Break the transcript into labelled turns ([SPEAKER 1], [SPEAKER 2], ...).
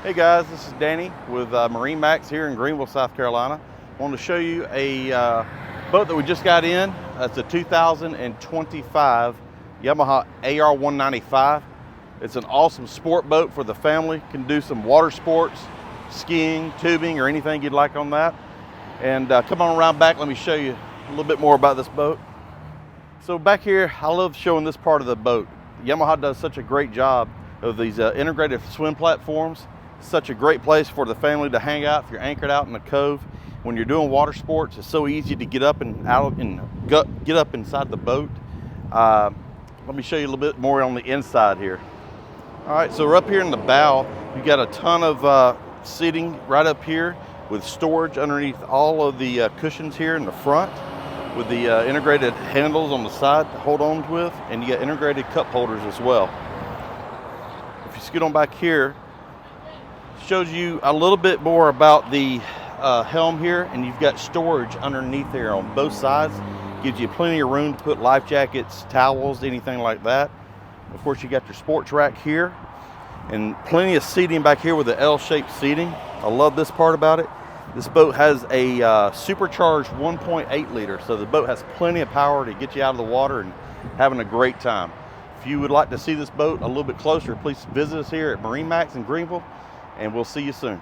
[SPEAKER 1] Hey guys, this is Danny with MarineMax here in Greenville, South Carolina. I want to show you a boat that we just got in. It's a 2025 Yamaha AR195. It's an awesome sport boat for the family. Can do some water sports, skiing, tubing, or anything you'd like on that. And come on around back, let me show you a little bit more about this boat. So back here, I love showing this part of the boat. Yamaha does such a great job of these integrated swim platforms. Such a great place for the family to hang out if you're anchored out in the cove. When you're doing water sports, it's so easy to get up and out and get up inside the boat. Let me show you a little bit more on the inside here. All right, so we're up here in the bow. You've got a ton of seating right up here with storage underneath all of the cushions here in the front, with the integrated handles on the side to hold on with, and you got integrated cup holders as well. If you scoot on back here, shows you a little bit more about the helm here, and you've got storage underneath there on both sides. Gives you plenty of room to put life jackets, towels, anything like that. Of course, you got your sports rack here and plenty of seating back here with the L-shaped seating. I love this part about it. This boat has a supercharged 1.8 liter, so the boat has plenty of power to get you out of the water and having a great time. If you would like to see this boat a little bit closer, please visit us here at MarineMax in Greenville, and we'll see you soon.